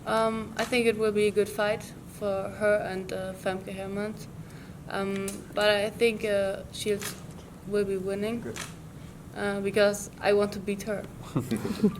I think it will be a good fight for her and Femke Hermans. But I think Shields will be winning because I want to beat her.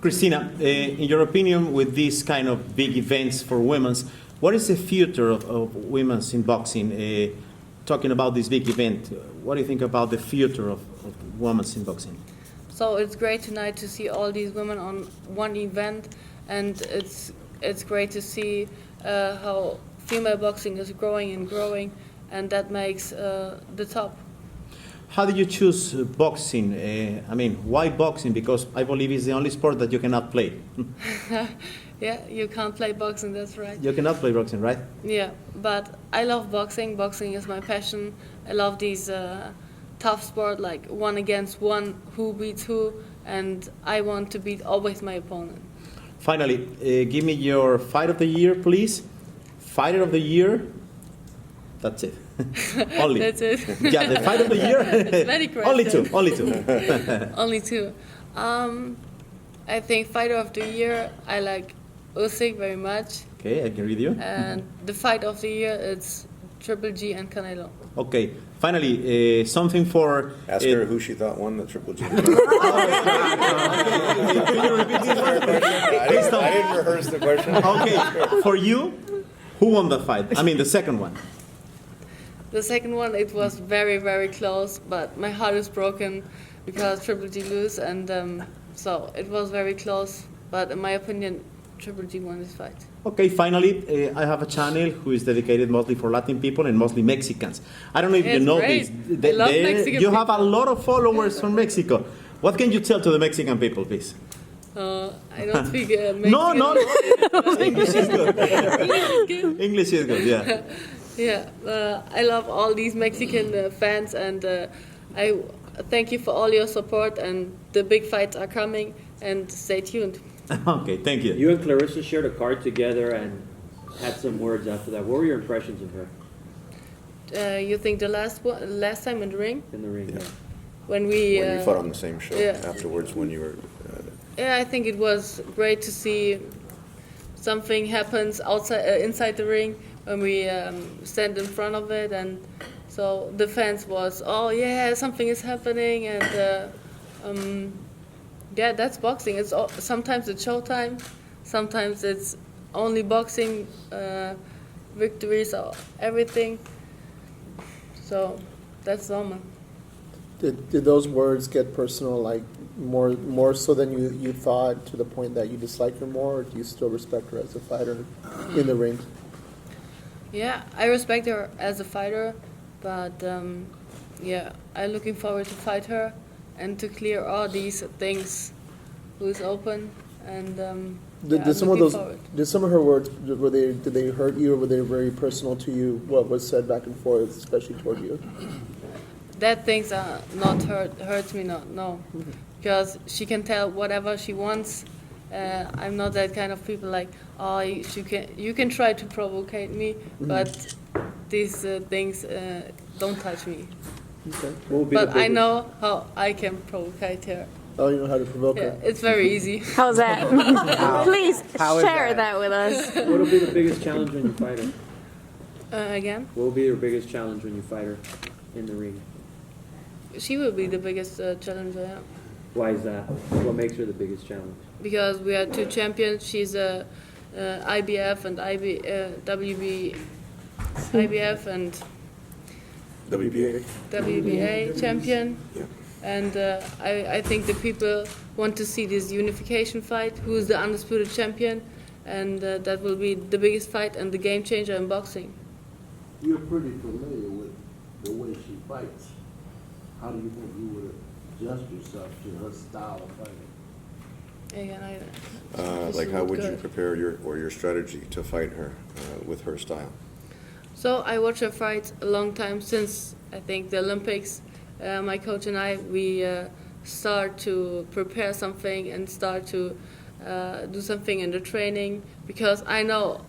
Christina, in your opinion, with these kind of big events for women's, what is the future of women's in boxing? Talking about this big event, what do you think about the future of women's in boxing? So it's great tonight to see all these women on one event, and it's great to see how female boxing is growing and growing, and that makes the top. How did you choose boxing? I mean, why boxing? Because I believe it's the only sport that you cannot play. Yeah, you can't play boxing, that's right. You cannot play boxing, right? Yeah, but I love boxing. Boxing is my passion. I love these tough sport, like one against one, who beats who, and I want to beat always my opponent. Finally, give me your fight of the year, please. Fighter of the year. That's it. Only. That's it. Yeah, the fight of the year. Very great. Only two. Only two. Only two. I think fighter of the year, I like Usyk very much. Okay, I can read you. And the fight of the year, it's Triple G and Canelo. Okay. Finally, something for... Ask her who she thought won the Triple G. Can you repeat this? I didn't rehearse the question. Okay, for you, who won the fight? I mean, the second one. The second one, it was very, very close, but my heart is broken because Triple G lose, and so it was very close. But in my opinion, Triple G won this fight. Okay, finally, I have a channel who is dedicated mostly for Latin people and mostly Mexicans. I don't know if you know great. this. I love Mexican you have a people. lot of followers from Mexico. What can you tell to the Mexican people, please? I don't speak Mexican. No. English is good. English is good, yeah. Yeah, I love all these Mexican fans, and I thank you for all your support, and the big fights are coming, and stay tuned. Okay, thank you. You and Claressa shared a card together and had some words after that. What were your impressions of her? You think the last time in the ring? In the ring, yeah. When you fought on the same show yeah. afterwards when you were... Yeah, I think it was great to see something happens inside the ring when we stand in front of it, and so the fans was, oh yeah, something is happening, and yeah, that's boxing. It's sometimes it's showtime, sometimes it's only boxing victories or everything. So that's normal. Did those words get personal, like more so than you thought, to the point that you dislike her more, or do you still respect her as a fighter in the ring? Yeah, I respect her as a fighter, but yeah, I'm looking forward to fight her and to clear all these things who's open, and Did some of her words, did they hurt you, or were they very personal to you? What was said back and forth, especially toward you? That things are not hurts me not, no, because she can tell whatever she wants. I'm not that kind of people like, oh, you can try to provocate me, but these things don't touch me. Okay. But I know how I can provocate her. Oh, you know how to provoke Yeah, her. it's very easy. How's that? Please share that with us. What will be the biggest challenge when you fight her? Again, What will be your biggest challenge when you fight her in the ring? she will be the biggest challenger, yeah. Why is that? What makes her the biggest challenge? Because we are two champions. She's a IBF and IBF and WBA. WBA champion. Yeah. And I think the people want to see this unification fight, who is the undisputed champion, and that will be the biggest fight and the game changer in boxing. You're pretty familiar with the way she fights. How do you think you would adjust yourself to her style of fighting? Again, Like how would you prepare your strategy to fight her with her style? So I watch her fight a long time, since I think the Olympics. My coach and we start to prepare something and start to do something in the training, because I know,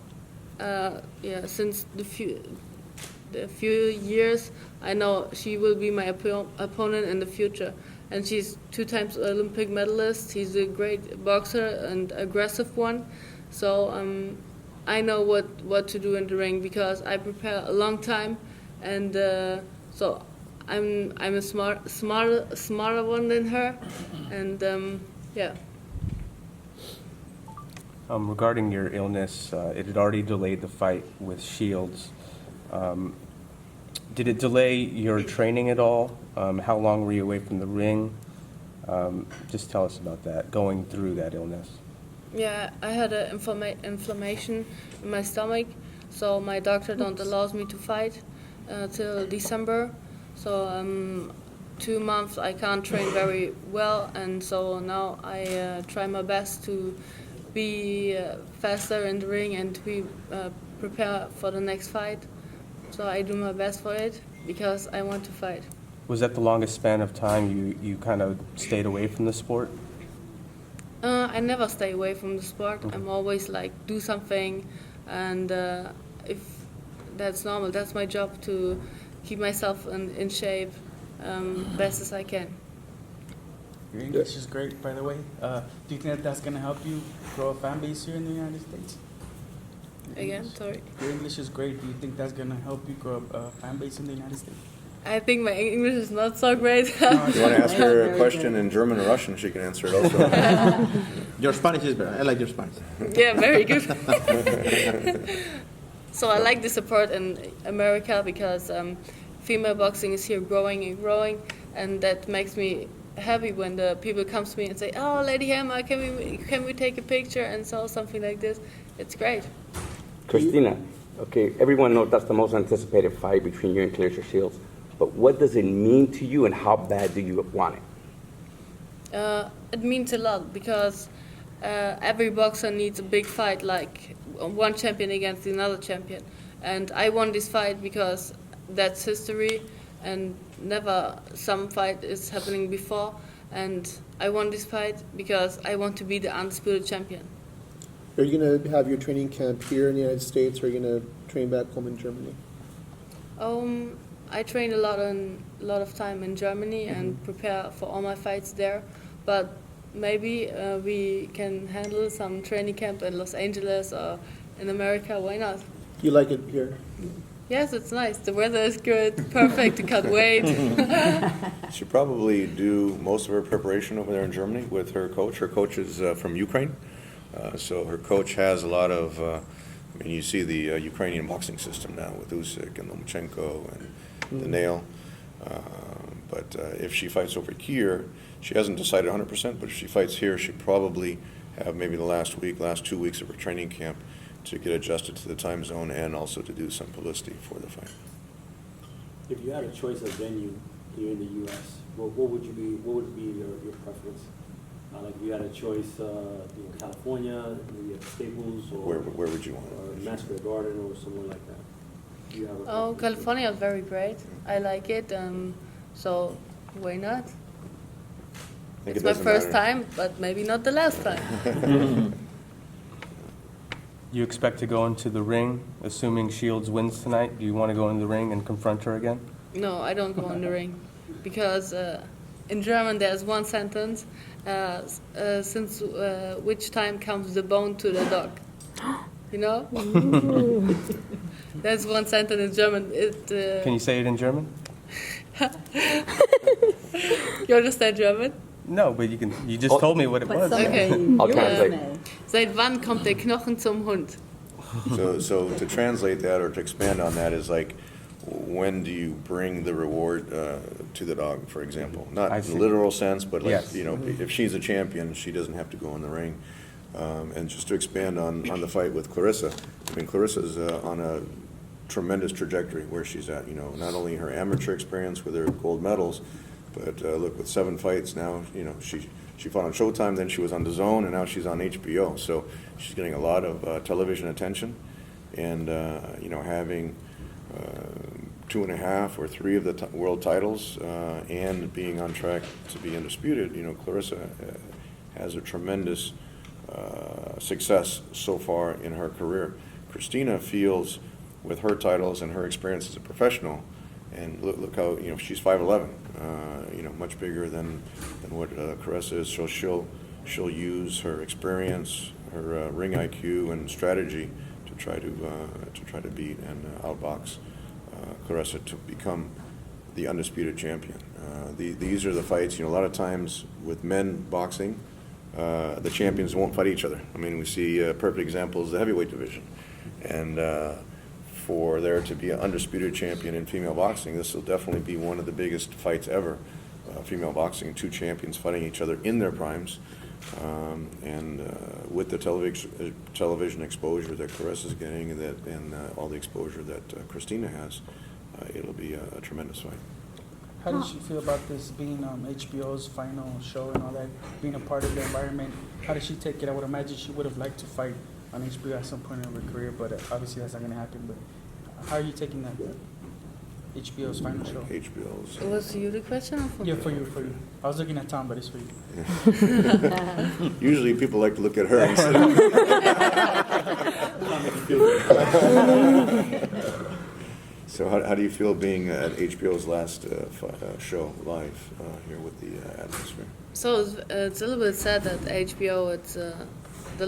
since the few years, I know she will be my opponent in the future. And she's 2 times Olympic medalist. She's a great boxer and aggressive one. So I know what to do in the ring because I prepare a long time, and so I'm a smarter one than her, and yeah. Regarding your illness, it had already delayed the fight with Shields. Did it delay your training at all? How long were you away from the ring? Just tell us about that, going through that illness. Yeah, I had an inflammation in my stomach, so my doctor don't allow me to fight till December. So 2 months I can't train very well, and so now I try my best to be faster in the ring and to be prepare for the next fight. So I do my best for it because I want to fight. Was that the longest span of time you kind of stayed away from the sport? I never stay away from the sport. I'm always like do something, and if that's normal, that's my job to keep myself in shape best as I can. Your English is great, by the way. Do you think that that's going to help you grow a fan base here in the United States? Again, sorry. Your English is great. Do you think that's going to help you grow a fan base in the United States? I think my English is not so great. You want to ask her a question in German or Russian, she can answer it also. Your Spanish is better. I like your Spanish. Yeah, very good. So I like the support in America because female boxing is here growing and growing, and that makes me happy when the people come to me and say, "Oh, Lady Hammer, can we take a picture?" and so something like this. It's great. Christina, okay, everyone knows that's the most anticipated fight between you and Claressa Shields. But what does it mean to you, and how bad do you want it? It means a lot because every boxer needs a big fight, like one champion against another champion. And I won this fight because that's history, and never some fight is happening before. And I won this fight because I want to be the undisputed champion. Are you going to have your training camp here in the United States, or are you going to train back home in Germany? I train a lot of time in Germany and prepare for all my fights there. But maybe we can handle some training camp in Los Angeles or in America. Why not? You like it here? Yes, it's nice. The weather is good, perfect to cut weight. She probably do most of her preparation over there in Germany with her coach. Her coach is from Ukraine, so her coach has a lot of. I mean, you see the Ukrainian boxing system now with Usyk and Lomachenko and the Nail. But if she fights over here, she hasn't decided 100%. But if she fights here, she probably have maybe the last 2 weeks of her training camp to get adjusted to the time zone and also to do some publicity for the fight. If you had a choice of venue here in the U.S., what would be your preference? Like if you had a choice, California, maybe at Staples, or where would you want it? Or Madison Square Garden, or somewhere like that. Do you have a preference? California is very great. I like it, so why not? It's my first time, but maybe not the last time. You expect to go into the ring, assuming Shields wins tonight? Do you want to go in the ring and confront her again? No, I don't go in the ring because in German there's one sentence, since which time comes the bone to the dog? You know? That's one sentence in German. Can you say it in German? You understand German? No, but you can. You just told me what it was. Okay. I'll translate. Seit wann kommt der Knochen zum Hund? So to translate that or to expand on that is like, when do you bring the reward to the dog, for example? Not in the literal sense, but like, yes. If she's a champion, she doesn't have to go in the ring. And just to expand on the fight with Claressa, I mean, Claressa's on a tremendous trajectory where she's at, not only her amateur experience with her gold medals, but look, with 7 fights now, she fought on Showtime, then she was on DAZN, and now she's on HBO. So she's getting a lot of television attention, and having 2.5 or 3 of the world titles, and being on track to be undisputed. Claressa has a tremendous success so far in her career. Christina feels, with her titles and her experience as a professional, and look how she's 5'11", much bigger than what Claressa is. So she'll use her experience, her ring IQ and strategy to try to beat and outbox Claressa to become the undisputed champion. These are the fights. A lot of times with men boxing, the champions won't fight each other. I mean, we see perfect examples the heavyweight division, and for there to be an undisputed champion in female boxing, this will definitely be one of the biggest fights ever. Female boxing, two champions fighting each other in their primes, and with the television exposure that Claressa is getting, and all the exposure that Christina has, it'll be a tremendous fight. How did she feel about this being HBO's final show and all that, being a part of the environment? How did she take it? I would imagine she would have liked to fight on HBO at some point in her career, but obviously that's not going to happen. But how are you taking that? HBO's final show. HBO's. Was you the question or for Yeah, me? for you. I was looking at Tom, but it's for you. Usually people like to look at her instead of So how do you feel being at HBO's last show live here with the atmosphere? So it's a little bit sad that HBO it's the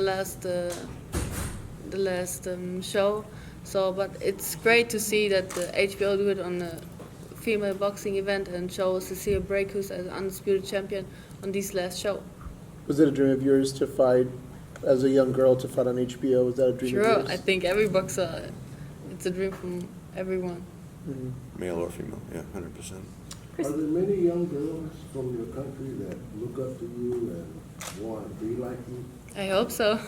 last show. So, but it's great to see that the HBO do it on a female boxing event and show Cecilia Brakhus as undisputed champion on this last show. Was it a dream of yours to fight, as a young girl, to fight on HBO? Was that a dream of Sure, yours? I think every boxer, it's a dream from everyone. Mhm. Male or female, yeah, 100%. Are there many young girls from your country that look up to you and want to be like you? I hope so.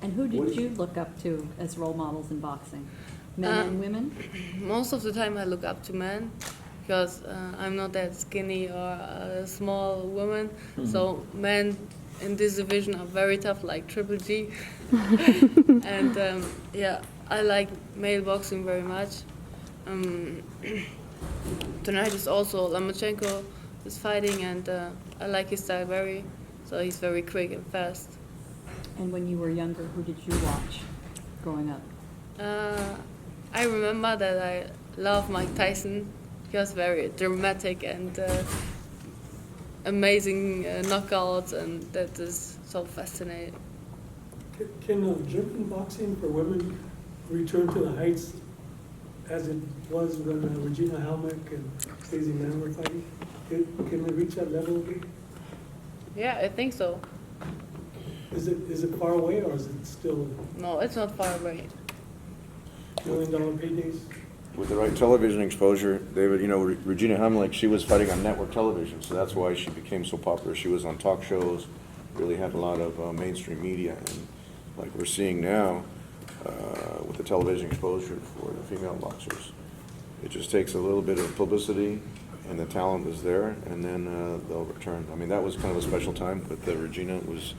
And who did you look up to as role models in boxing? Men and women? Most of the time I look up to men because I'm not that skinny or a small woman. So men in this division are very tough, like Triple G. And yeah, I like male boxing very much. Tonight is also Lomachenko is fighting, and I like his style very. So he's very quick and fast. And when you were younger, who did you watch growing up? I remember that I love Mike Tyson. He was very dramatic and amazing knockouts, and that is so fascinating. Can German boxing for women return to the heights as it was when Regina Halleck and Stacey Mann were fighting? Can they reach that level again? Yeah, I think so. Is it far away, or is it still No, it's not far away. $1 million paydays? With the right television exposure, David, Regina Hamlick, she was fighting on network television, so that's why she became so popular. She was on talk shows, really had a lot of mainstream media, and like we're seeing now with the television exposure for the female boxers, it just takes a little bit of publicity, and the talent is there, and then they'll return. I mean, that was kind of a special time with Regina. It was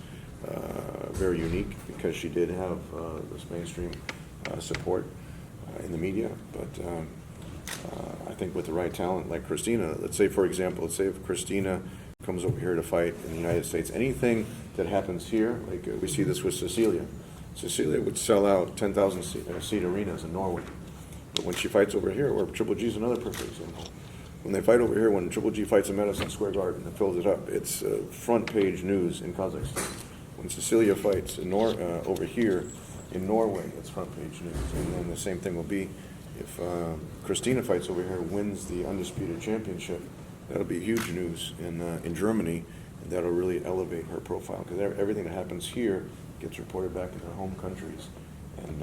very unique because she did have this mainstream support in the media, but I think with the right talent, like Christina, let's say if Christina comes over here to fight in the United States, anything that happens here, like we see this with Cecilia would sell out 10,000 seat arenas in Norway, but when she fights over here, or Triple G is another perfect example. When they fight over here, when Triple G fights in Madison Square Garden and fills it up, it's front page news in Kazakhstan. When Cecilia fights over here in Norway, it's front page news. And then the same thing will be if Christina fights over here, wins the Undisputed Championship. That'll be huge news in Germany, and that'll really elevate her profile, because everything that happens here gets reported back in their home countries, and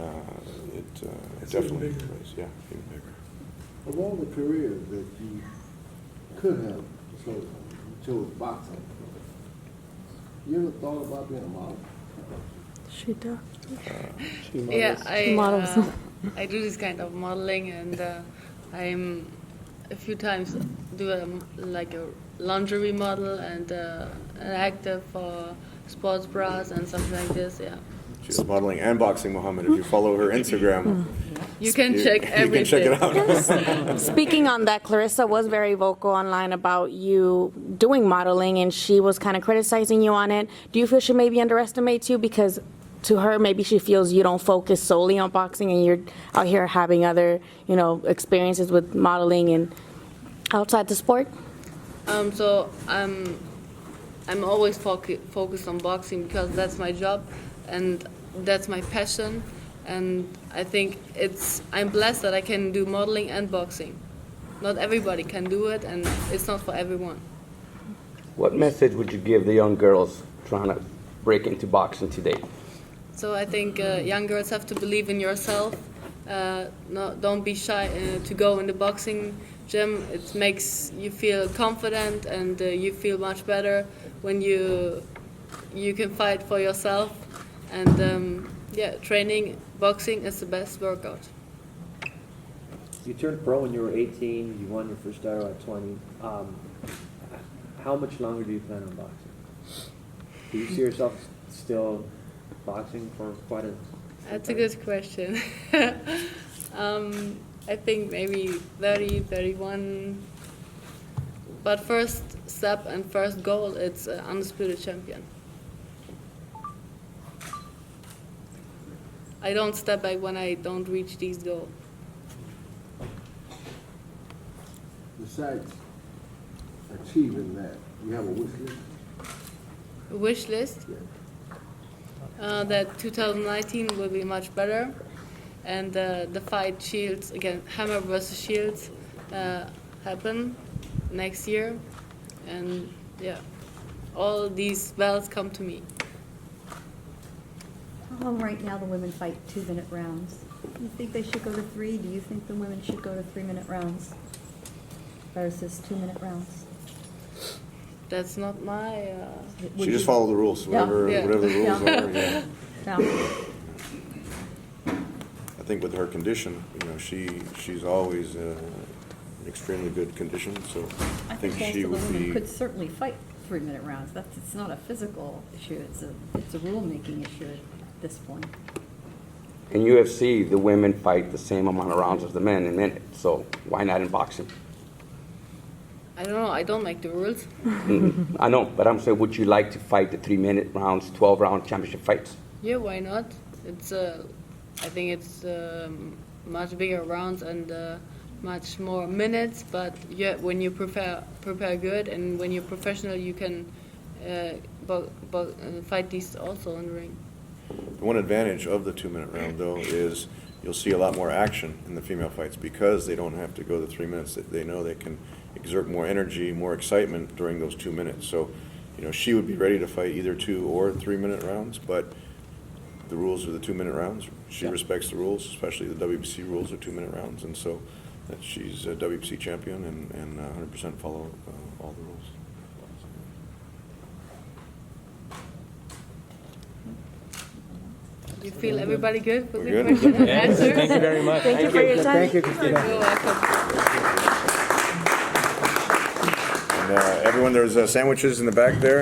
it definitely is, yeah, even bigger. Of all the careers that you could have chosen, you chose boxing. You ever thought about being a model? She does. Yeah, Models. I do this kind of modeling, and I'm a few times do like a lingerie model and an actor for sports bras and something like this. Yeah. She's modeling and boxing, Muhammad. If you follow her Instagram, You can check everything. You can check it out. Speaking on that, Claressa was very vocal online about you doing modeling, and she was kind of criticizing you on it. Do you feel she maybe underestimates you because to her maybe she feels you don't focus solely on boxing and you're out here having other, experiences with modeling and outside the sport? So I'm always focused on boxing because that's my job, and that's my passion, and I think I'm blessed that I can do modeling and boxing. Not everybody can do it, and it's not for everyone. What message would you give the young girls trying to break into boxing today? So I think young girls have to believe in yourself. Don't be shy to go in the boxing gym. It makes you feel confident, and you feel much better when you can fight for yourself. And training boxing is the best workout. You turned pro when you were 18. You won your first title at 20. How much longer do you plan on boxing? Do you see yourself still boxing for quite a... That's a good question. I think maybe 30, 31. But first step and first goal, it's Undisputed Champion. I don't step back when I don't reach these goals. Besides achieving that, you have a wish list? A wish list? That 2019 will be much better, and the fight Shields again, Hammer versus Shields, happen next year, and all these belts come to me. Right now, the women fight 2-minute rounds. Do you think they should go to 3? Do you think the women should go to 3-minute rounds versus 2-minute rounds? That's not my... She just followed the rules, whatever the rules are, yeah. I think with her condition, she's always in extremely good condition, so I think she would be... women could certainly fight 3-minute rounds. It's not a physical issue, it's a rule-making issue at this point. In UFC, the women fight the same amount of rounds as the men in minutes, so why not in boxing? I don't know, I don't make the rules. I know, but I'm saying, would you like to fight the 3-minute rounds, 12-round championship fights? Yeah, why not? It's I think it's much bigger rounds and much more minutes. But when you prepare good and when you're professional, you can fight these also in the ring. The one advantage of the 2-minute round, though, is you'll see a lot more action in the female fights because they don't have to go the 3 minutes. They know they can exert more energy, more excitement during those 2 minutes. So, she would be ready to fight either 2 or 3-minute rounds, but the rules are the 2-minute rounds. She respects the rules, especially the WBC rules are 2-minute rounds, and so she's a WBC champion and 100% follow all the rules. Do you feel everybody good with We're the good? question and answer? Thank you very much. Thank you for your time. Thank you, Christina. You're welcome. And everyone, there's sandwiches in the back there.